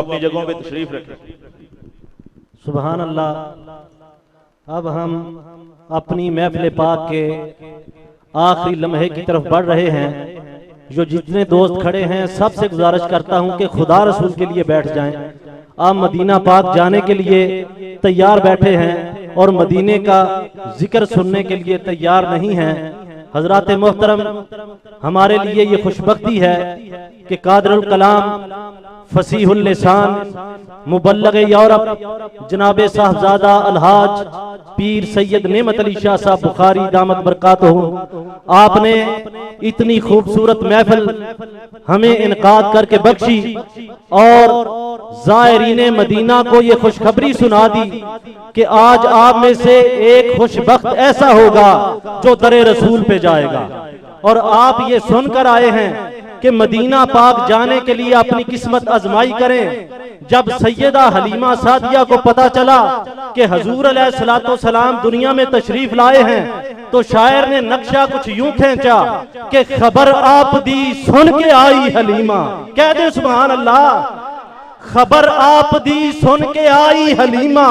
अपनी जगहों पे तशरीफ रखें। सुभान अल्लाह। अब हम अपनी महफिल पाक के आखिरी लम्हे की तरफ बढ़ रहे हैं। जो जितने दोस्त खड़े हैं सबसे गुजारिश करता हूं कि खुदा रसूल के लिए बैठ जाएं। आप मदीना पाक जाने के लिए तैयार बैठे हैं और मदीने का जिक्र सुनने के लिए तैयार नहीं हैं। हजरात मोहतरम, हमारे लिए ये खुशबख्ती है कि कादरुल कलाम, फसीहुल लिसान, मुबल्लग यौरब जनाब साहबजादा अलहाज पीर सैयद नेमत अली शाह साहब बुखारी दामत बरकातहू, आपने इतनी खूबसूरत महफिल हमें इनकाद करके बख्शी और ज़ायरीने मदीना को ये खुशखबरी सुना दी कि आज आप में से एक खुशबख्त ऐसा होगा जो दरे रसूल पे जाएगा। और आप ये सुनकर आए हैं कि मदीना पाक जाने के लिए अपनी किस्मत आजमाई करें। जब सैयदा हलीमा सादिया को पता चला कि हजूर अलैहिस्सलाम दुनिया में तशरीफ लाए हैं तो शायर ने नक्शा कुछ यूं खींचा कि खबर आप दी सुन के आई हलीमा। कह दे सुभान अल्लाह। खबर आप दी सुन के आई हलीमा,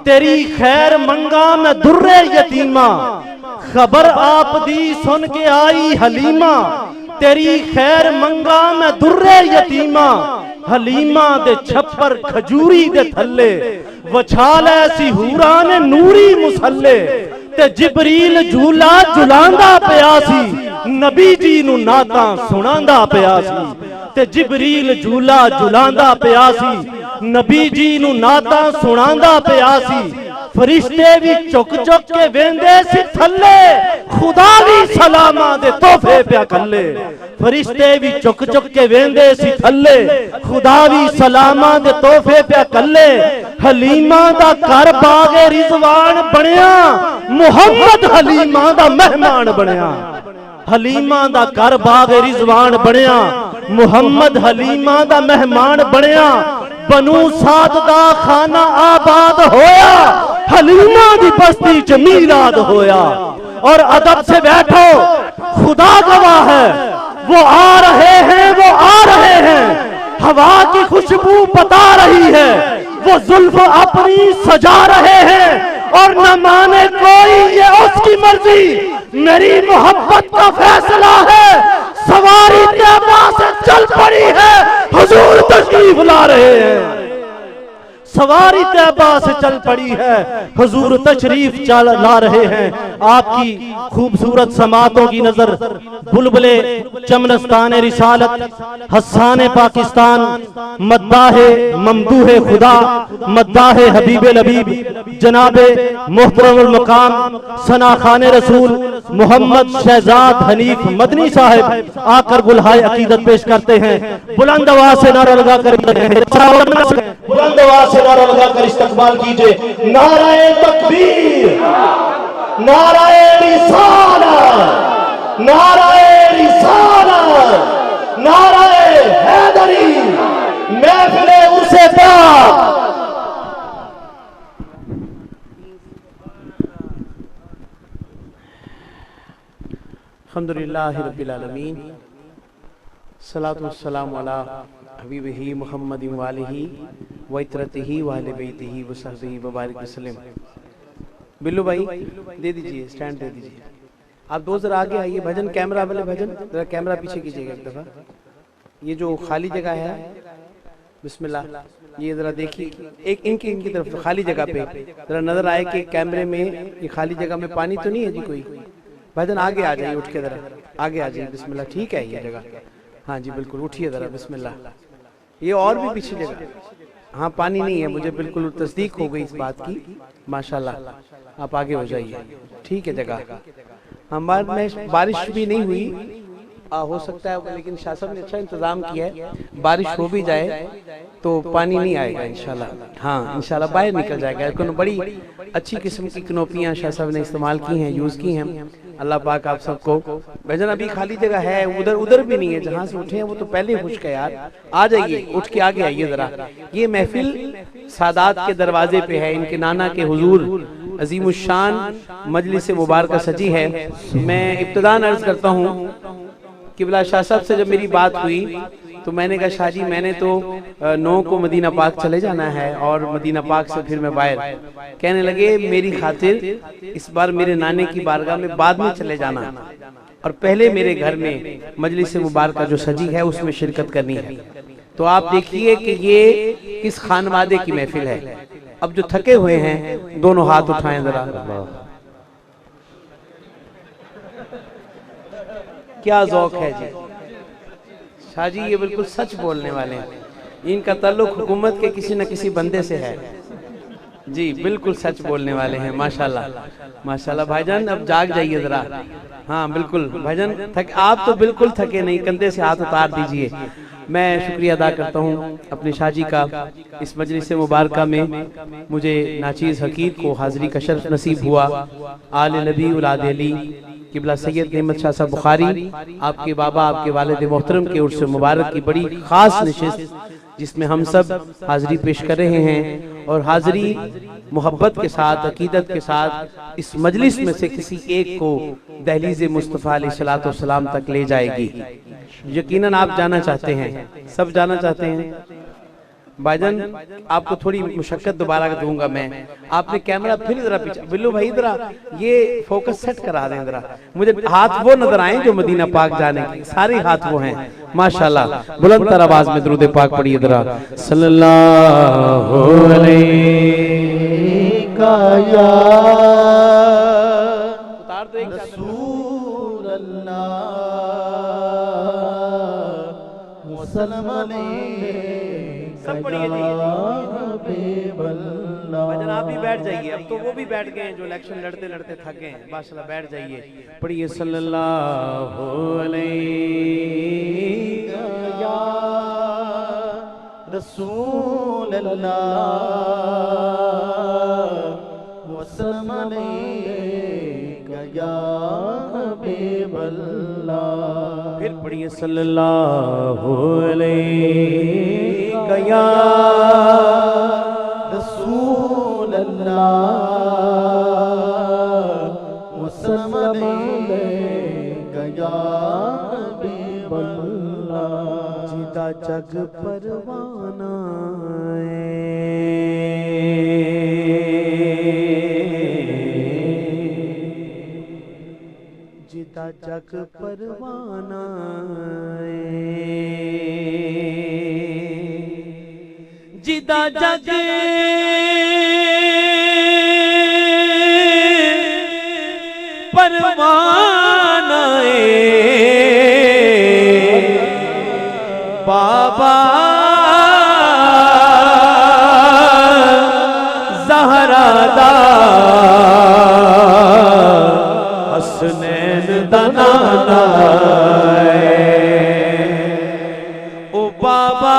तेरी खैर मंगा मैं दुर्रे यतीमा। खबर आप दी सुन के आई हलीमा, तेरी खैर मंगा मैं दुर्रे यतीमा। हलीमा दे छप्पर खजूरी दे थल्ले, वछाल ऐसी हूरा ने नूरी मुसल्ले। ते जिबरील झूला झुलांदा पिया सी, नबी जी नू नाता सुनांदा पिया सी। ते जिबरील झूला झुलांदा पिया सी, नबी जी नू नाता सुनांदा पिया सी। फरिश्ते भी चुक चुक के वेंदे सी थल्ले, खुदा भी सलामा दे तोहफे प्या कल्ले। फरिश्ते भी चुक चुक के वेंदे सी थल्ले, खुदा भी सलामा दे तोहफे प्या कल्ले। हलीमा दा घर बागे रिजवान बनया, मुहम्मद हलीमा दा मेहमान बनया। हलीमा दा घर बागे रिजवान बनया, मुहम्मद हलीमा दा मेहमान बनया। बनु साद दा खाना आबाद होया, हलीमा दी बस्ती च मीलाद होया। और अदब से बैठो, खुदा गवाह है, वो आ रहे हैं, वो आ रहे हैं। हवा की खुशबू बता रही है, वो जुल्फ अपनी सजा रहे हैं। और न माने कोई ये उसकी मर्जी, मेरी मोहब्बत का फैसला है। सवारी तैबा से चल पड़ी है, हुजूर तशरीफ ला रहे हैं। सवारी तैबा से चल पड़ी है, हुजूर तशरीफ ला रहे हैं। आपकी खूबसूरत समातों की नजर बुलबुले चमनस्तान रिसालत, हस्सान पाकिस्तान, मद्दाहे ममदूहे खुदा, मद्दाहे हबीब लबीब जनाबे मोहतरमुल मकाम सना खाने रसूल मोहम्मद शहजाद हनीफ मदनी साहब आकर बुलहाए अकीदत पेश करते हैं। बुलंद आवाज से नारा लगा कर, बुलंद आवाज से नारा लगा कर इस्तकबाल कीजिए। नाराए तकबीर, नाराए रिसालत, नाराए रिसालत, नाराए हैदरी, महफिले उर्से पाक। अल्हम्दुलिल्लाहि रब्बिल आलमीन, सलातु वस्सलामु अला हबीबिही मुहम्मदिन व आलिही व इतरतिही व अहले बैतिही व सहबिही व बारिक वसल्लम। बिल्लू भाई दे दीजिए, स्टैंड दे दीजिए। आप दो जरा आगे आइए, भजन कैमरा वाले भजन जरा कैमरा पीछे कीजिएगा एक दफा। ये जो खाली जगह है, बिस्मिल्लाह, ये जरा देखिए, एक इनकी तरफ खाली जगह पे जरा नजर आए कि कैमरे में ये खाली जगह में पानी तो नहीं है जी कोई। भजन आगे आ जाइए, उठ के जरा आगे आ जाइए, बिस्मिल्लाह। ठीक है ये जगह, हाँ जी बिल्कुल, उठिए जरा, बिस्मिल्लाह। ये और भी पीछे जगह, हाँ पानी नहीं है, मुझे बिल्कुल तस्दीक हो गई इस बात की, माशाल्लाह। आप आगे हो जाइए, ठीक है जगह। हमारे में बारिश भी नहीं हुई, हो सकता है, लेकिन शाह साहब ने अच्छा इंतजाम किया है, बारिश हो भी जाए तो पानी नहीं आएगा इंशाल्लाह। हाँ इंशाल्लाह बाहर निकल जाएगा। बड़ी अच्छी किस्म की कनोपियाँ शाह साहब ने इस्तेमाल की हैं, यूज़ की हैं। अल्लाह पाक आप सबको। भजन अभी खाली जगह है, उधर भी नहीं है, जहाँ से उठे हैं वो तो पहले खुश्क है यार। आ जाइए, उठ के आगे आइए जरा। ये महफिल सादात के दरवाजे पे है, इनके नाना के हुजूर अजीमुशान मजलिस मुबारक सजी है। मैं इब्तिदान अर्ज करता हूँ, किबला शाह साहब से जब मेरी बात हुई तो मैंने कहा शाह जी मैंने तो 9 को मदीना पाक चले जाना है और मदीना पाक से फिर मैं बाहर। कहने लगे मेरी खातिर इस बार मेरे नाने की बारगाह में बाद में चले जाना और पहले मेरे घर में मजलिस मुबारक जो सजी है उसमें शिरकत करनी है। तो आप देखिए कि ये किस खानवादे की महफिल है। अब जो थके हुए हैं दोनों हाथ उठाएं जरा। क्या ज़ौक है जी। शाह जी ये बिल्कुल सच बोलने वाले हैं, इनका ताल्लुक हुकूमत के किसी न किसी बंदे से है जी, बिल्कुल सच बोलने वाले हैं। माशाल्लाह माशाल्लाह। भाईजान अब जाग जाइए जरा। हाँ बिल्कुल भाईजान आप तो बिल्कुल थके नहीं, कंधे से हाथ उतार दीजिए। मैं शुक्रिया अदा करता हूँ अपने शाह जी का, इस मजलिस मुबारक में मुझे नाचीज़ हकीर को हाज़री का शर्फ नसीब हुआ। आले नबी औलाद अली किबला सैयद नेमत शाह साहब बुखारी आपके बाबा आपके वालिद मोहतरम के उर्स मुबारक की बड़ी खास नशिस्त जिसमें हम सब हाज़री पेश कर रहे हैं और हाज़री मोहब्बत के साथ अकीदत के साथ इस मजलिस में से किसी एक को दहलीज़ मुस्तफ़ा अलैहिस्सलाम तक ले जाएगी। यकीनन आप जाना चाहते हैं, सब जाना चाहते हैं। भाईजान आपको थोड़ी मुशक्कत दोबारा दूंगा मैं। आपने कैमरा फिर जरा पीछे, बिल्लू भाई जरा ये फोकस सेट करा दें जरा, मुझे हाथ वो नजर आए जो मदीना पाक जाने के, सारे हाथ वो हैं माशाल्लाह। बुलंद तर आवाज में दुरूद पाक पढ़िए जरा। सल्लल्लाहु अलैहि या उतार दो एक रसूल अल्लाह मुसल्लम सब पढ़िए। भजन आप भी बैठ जाइए, अब तो वो भी बैठ गए हैं जो इलेक्शन लड़ते लड़ते थक गए हैं। माशाल्लाह बैठ जाइए, पढ़िए सल्लल्लाहु अलैहि या रसूल अल्लाह वसल्लम अलैका या हबीब अल्लाह। फिर पढ़िए सल्लल्लाहु अलैहि या रसूल अल्लाह वसल्लम अलैका या हबीब अल्लाह। जिदा जग परवाना जिदा जग परवाना जिदा जग परवाना बाबा ज़हरा दा हसनैन दा नाना ओ बाबा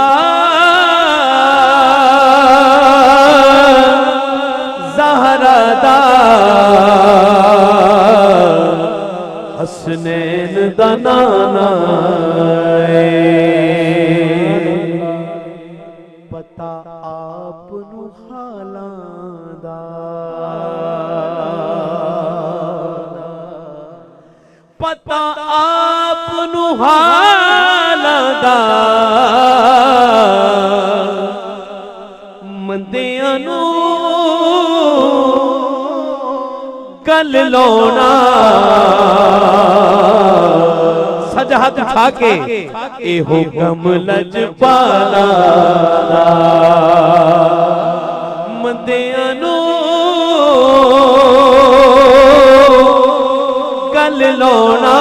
ज़हरा दा हसनैन दा नाना पता आप नू हालां दा पता आप नू हालां दा मंदियां नू गल लौना सजा हाथ उठा के एहो गम लजपाला मंदियां नू गल लौना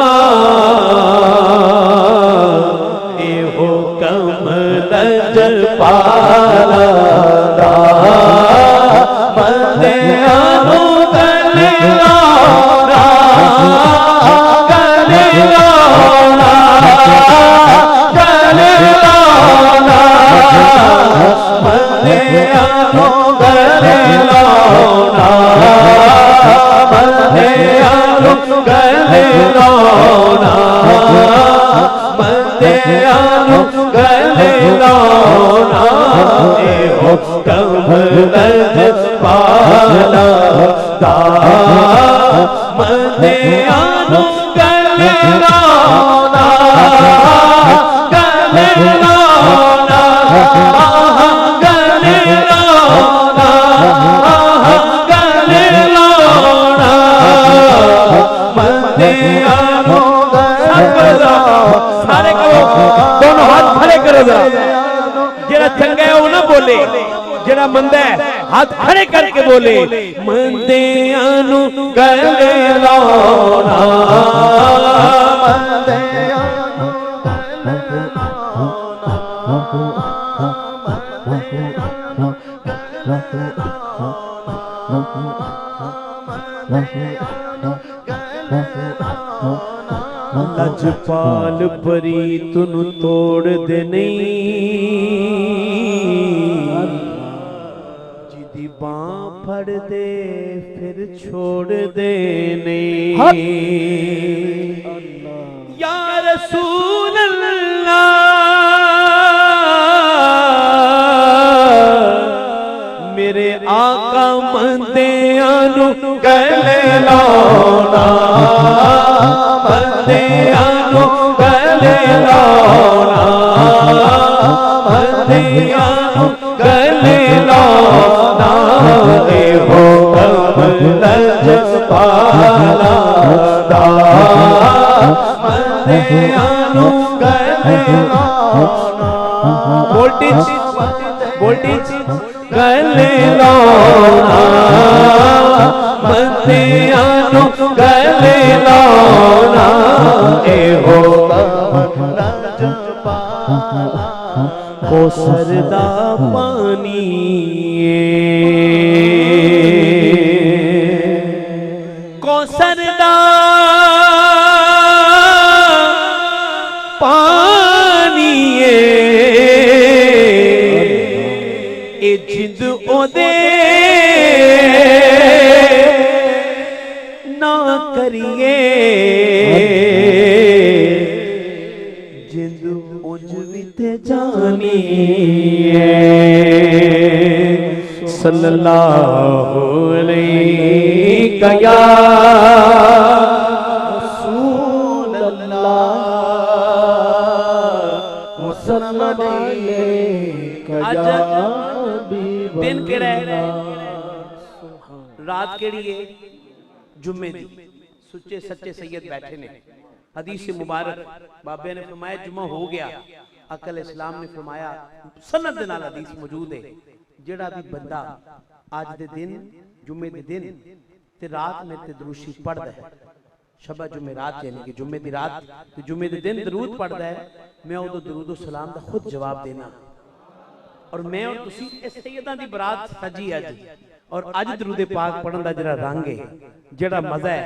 एहो गम लजपाला मंदियां नू गल लौना गल लौना गल लौना मंदियां नू गल लौना मंदियां नू गल लौना मंदियां नू गल लौना एहो कम लजपाला दा मंदियां नू गल लौना गल लौना सारे करो, दोनों हाथ खड़े करो जरा। जेड़ा चंगा है वो ना बोले, जेड़ा मंदा है हाथ खड़े करके बोले। मंदियानु गले लाना, लजपाल परी तुनु तोड़ दे नहीं, जिदी बां फड़ दे फिर छोड़ दे नहीं। या रसूल अल्लाह मेरे आका मंदियानु गले लाना, मंदियानु गले लाना, मंदियानु गले लाना। ए हो लजपाला दा, मंदियानु गले लाना। वोल्टेज वोल्टेज गले लाना, मंदियानु गले लाना। ए हो कौसर दा पानी, कौसर दा पानी ए जिंद ओदे ना करिए, जिंद उंज विते जानी। सल्लल्लाहु अलैहि या रसूल अल्लाह, मुसल्लल्लाहु दिन के रहे रात केड़ी है जुम्मे दी। सुच्चे सच्चे सैयद बैठे ने। हदीस मुबारक बाबे ने फरमाया जुम्मा हो गया। अकल इस्लाम ने फरमाया सनद दे नाल हदीस मौजूद है, जेड़ा भी बंदा आज दे दिन जुम्मे दे दिन ते रात में ते दरूशी पढ़दा है, शबा जुम्मे रात यानी कि जुम्मे दी रात ते जुम्मे दे दिन दरूद पढ़दा है, मैं उदो दरूद सलाम दा खुद जवाब देना। और मैं और तुसी इस सैयदां दी बरात सजी अज, और अज दरूदे पाक पढ़न दा जेड़ा रंग है, जेड़ा मजा है,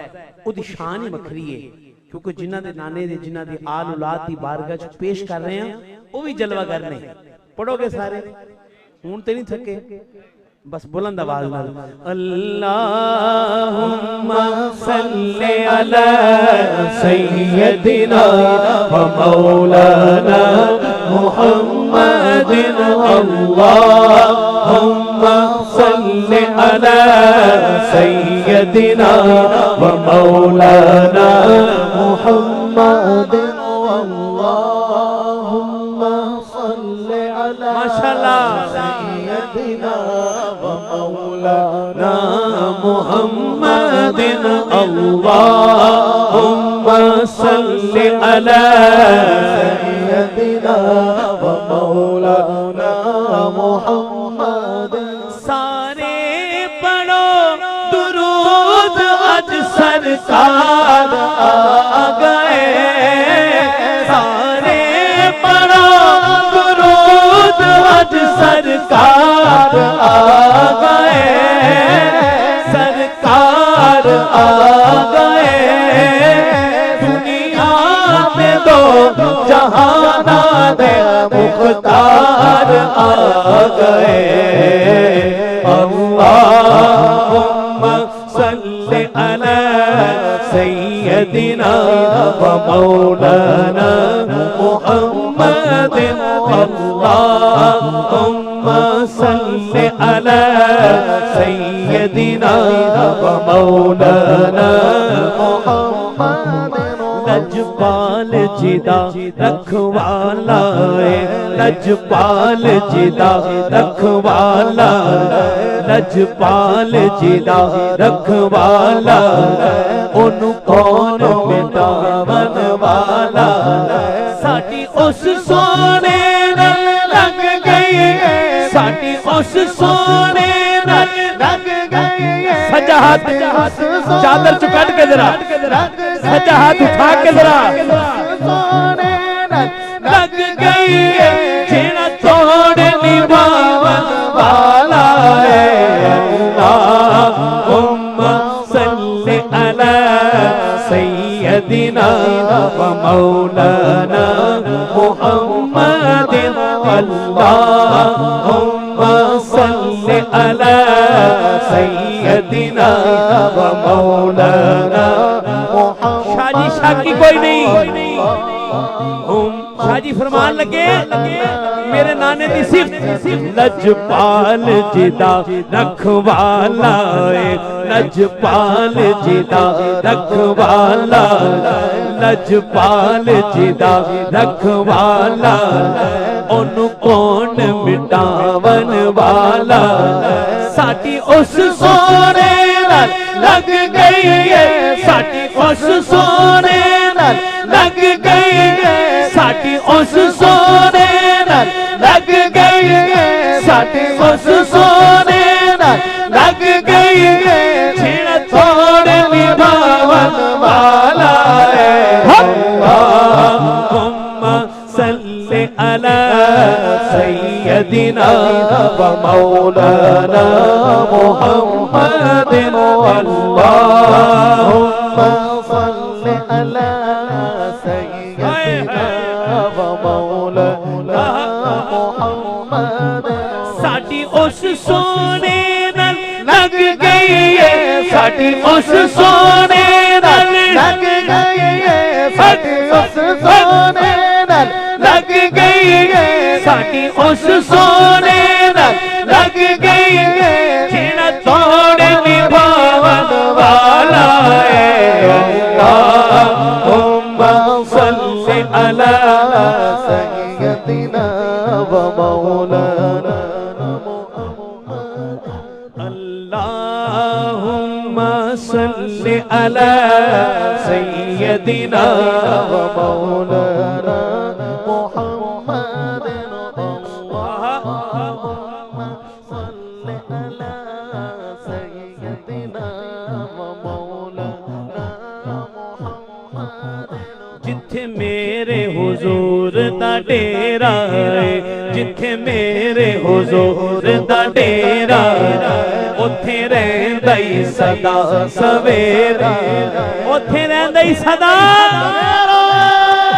उदी शान ही वखरी है। क्योंकि जिन्हां दे नाने दे जिन्हां दी आल औलाद दी बारगाह च पेश कर रहे हैं, वो भी जलवा करने। पढ़ोगे सारे, हूं ते नहीं थके, बस बुलंद आवाज नाल अल्लाहुम्मा सल्ली अला सय्यदिना व मौलाना मुहम्मदिन। अल्लाहुम्मा सल्ली अला सय्यदिना व मौलाना मुहम्मदिन। अल्लाहुम्मा सल्ली अला माशाअल्लाह सय्यदिना मौलाना मुहम्मदिन। अल्लाहुम्मा सल्ली अला सय्यदिना व मौलाना मुहम्मदिन। सारे पढ़ो दुरूद अज सरकार आ गए, सारे पढ़ो दुरूद अज सरकार आ गए, सरकार आ गए। दुनिया में दो जहाना दे मुख्तार आ गए। अल्लाहुम्मा सल्ली अला सय्यदिना व मौलाना मुहम्मदिन। अल्लाहुम्मा सल्ली अला सय्यदिना व मौलाना मुहम्मदिन। लजपाल जिदा रखवाला है, लजपाल जिदा रखवाला, लजपाल जिदा रखवाला, ओनू कौन मिटावन वाला। साडी उस सोने नाल लग गई है, साडी उस सोने नाल लग गई है। सज्जा हाथ चादर चु कट के जरा, सज्जा हाथ उठा के जरा। सोने नाल लग गई है, जेड़ा तोड़ निभावन वाला है। अल्लाहुम्मा सल्ली अला सय्यदिना व मौलाना मुहम्मदिन। अल्लाहुम्मा सल्ली अला सय्यदिना व मौलाना मुहम्मद। शाजी शाकी कोई नहीं, शाजी फरमान लगे मेरे नाने दी सिर्फ लजपाल जिदा रखवाला है, लजपाल जिदा रखवाला, लजपाल जिदा रखवाला, ओनू कौन मिटावन वाला। साडी उस सोने नाल लग गई है, साडी उस सोने नाल लग गई है, साडी उस सोने नाल लग गई है, साडी उस सोने नाल लग गई है, जेड़ा तोड़ निभावन वाला है। अल्लाहुम्मा सल्ली अला सय्यदिना व मौलाना मुहम्मदिन। अल्लाहुम्मा सल्ली अला सय्यदिना व मौलाना मुहम्मदिन। साडी उस सोने नाल लग गई है, साडी उस सोने नाल लग गई है, साडी उस सोने नाल लग गई है, साडी उस सोने नाल लग गई है, जेड़ा तोड़ निभावन वाला है। अल्लाहुम्मा सल्ली अला सय्यदिना व मौलाना मुहम्मद। अल्लाहुम्मा सल्ली अला सय्यदिना व मौलाना मुहम्मद। अल्लाहुम्मा सल्ली अला सय्यदिना व मौलाना मुहम्मद। जिथे मेरे हुजूर दा डेरा है, जिथे मेरे हुजूर दा डेरा, उथे रहंदा ही सदा सवेरा, उथे रहंदा ही सदा।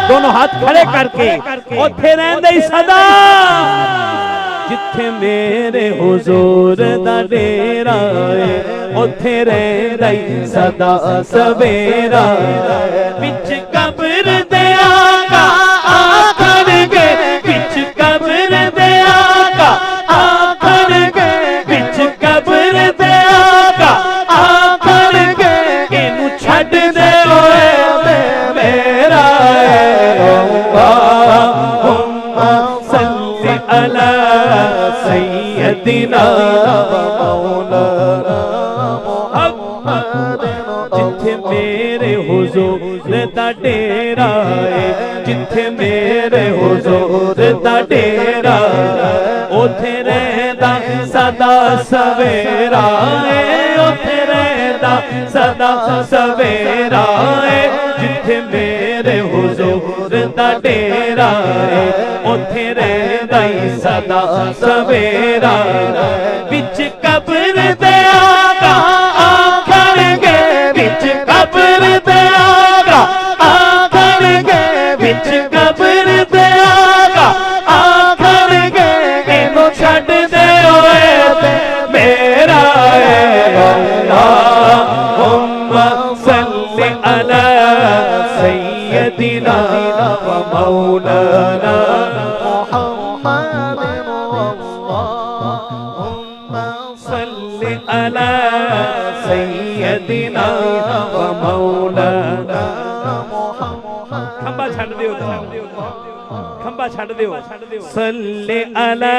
दोनों हाथ खड़े करके उथे रहंदा ही सदा। जिथे मेरे हुजूर दा डेरा है, उथे रहंदा ही सदा सवेरा। विच कब्र दे आका आखणगे, विच कब्र दे आका आखणगे, विच कब्र दे आका आखणगे, इनू छड्ड दे ओए मेरा है। अल्लाहुम्मा सल्ली अला सय्यदिना व मौलाना मुहम्मद। जिथे मेरे हुजूर दा डेरा है, जिथे मेरे हुजूर दा डेरा, उथे रहंदा सदा सवेरा है, उथे रहंदा सदा सवेरा है। जिथे मेरे हुजूर दा डेरा है, उथे रहंदा ही सदा सवेरा। विच कब्र दे आका आखणगे, विच कब्र दे आका आखणगे, विच कब्र दे आका आखणगे, इनू छड्ड दे ओए मेरा है। अल्लाहुम्मा सल्ली अला सय्यदिना व मौलाना मुहम्मद। अल्लाहुम्मा सल्ली अला सय्यदिना व मौलाना मुहम्मद। खंबा छड़ दियो, खंबा छड़ दियो। सल्ले अला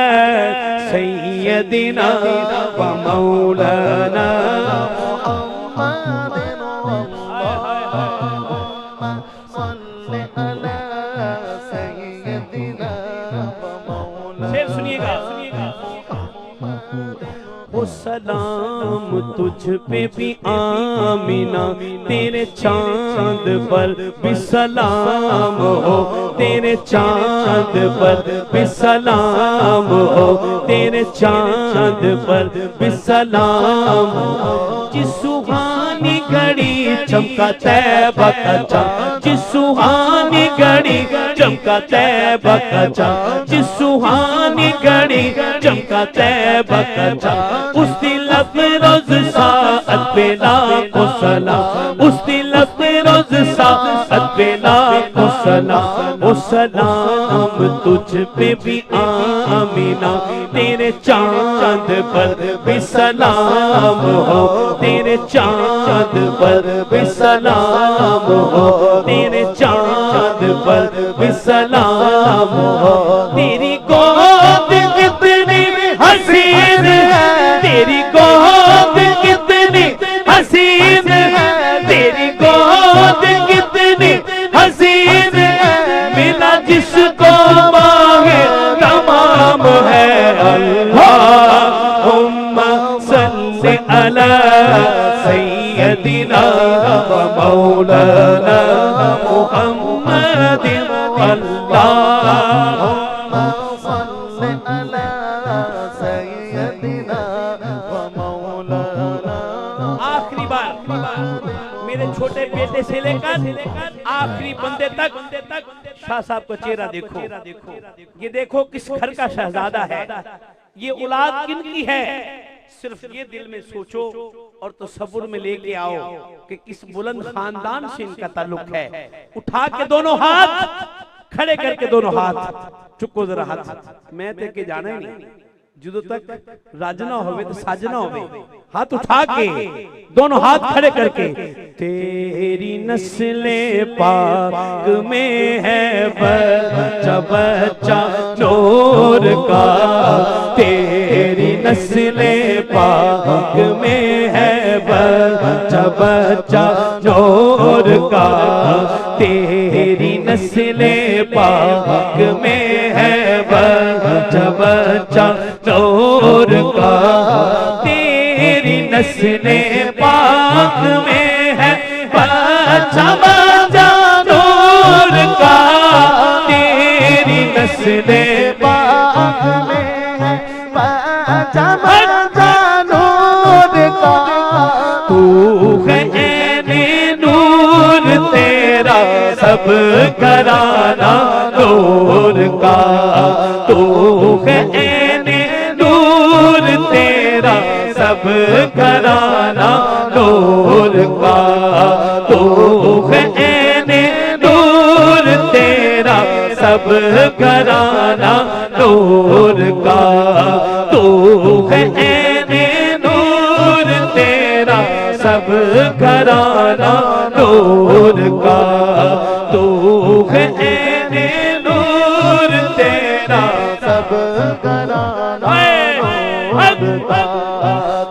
सय्यदिना व मौलाना शेर सुनिएगा, ओ सलाम तुझ पे भी आमीना, तेरे चांद पर भी सलाम हो, तेरे चांद पर भी सलाम हो, तेरे चांद पर भी सलाम हो। जिस सुहानी घड़ी चमका तैबा का चांद, जिस सुहानी घड़ी चमका तैबा का चांद, जिस सुहानी घड़ी चमका तैबा का चांद, उस दिल रोज साअत पे लाखों सलाम, उस दिल रोज साअत पे लाखों सलाम। ओ सलाम तुझ पे भी आमीना, तेरे चांद पर भी सलाम हो, तेरे चांद पर भी सलाम हो, तेरे चांद पर भी सलाम हो। तेरी गोद कितनी हसीन है, तेरी गोद कितनी हसीन है, तेरी गोद कितनी हसीन है, मिला जिसको मांगे तमाम है। अल्लाहुम्मा सल्ली अला सय्यदिना व मौलाना मुहम्मदिन। अल्लाहुम्मा सल्ली अला सय्यदिना व मौलाना। आखिरी बार मेरे छोटे बेटे से लेकर आखिरी बंदे तक शाह साहब का चेहरा देखो, ये देखो किस घर का शहजादा है, ये औलाद किनकी है। सिर्फ ये दिल में सोचो और तसव्वुर में लेके आओ कि किस बुलंद खानदान से इनका ताल्लुक है। उठा के दोनों हाथ, खड़े करके दोनों हाथ, चुको जरा हाथ, मैं ते के जाना ही नहीं, जुदो तक राजना होवे तो साजना होवे। हाथ उठा के दोनों हाथ खड़े करके, तेरी नस्ले पाक में है बच्चा बच्चा नूर का, तेरी नस्ले पाक में है बच्चा बच्चा नूर का, तेरी नस्ले पाक में है बच्चा बच्चा नूर का, तेरी नस्ले पाक में है बच्चा बच्चा नूर का, तेरी नस्ले पाक में है बच्चा बच्चा नूर का। तू है ऐने नूर तेरा सब घराना नूर का, तू है ऐने नूर तेरा सब घराना नूर का, तू है ऐने नूर तेरा सब घराना नूर का, तू है ऐने नूर तेरा सब घराना नूर का, तू है ऐने नूर तेरा सब घराना नूर का।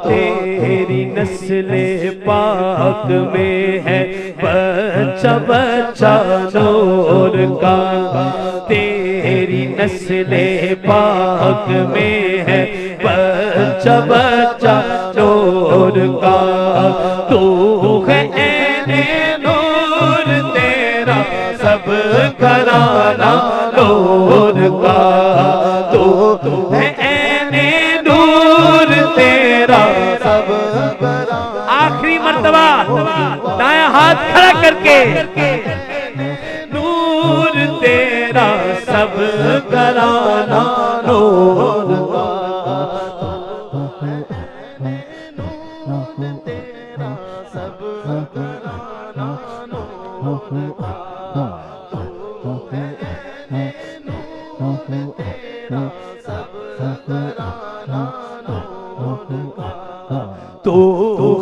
तेरी नस्ले पाक में है बच्चा बच्चा नूर का, तेरी नस्ले पाक में है बच्चा बच्चा नूर का, तू है ऐने नूर तेरा सब घराना नूर का, तू है ऐने नूर तेरा सब घराना। आखिरी मर्तबा दाया हाथ खड़ा करके, नूर तेरा सब घराना नूर का, नूर तेरा सब घराना नूर का, नूर तेरा सब घराना नूर का, तू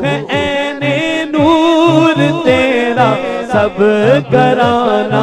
है ऐने नूर तेरा सब घराना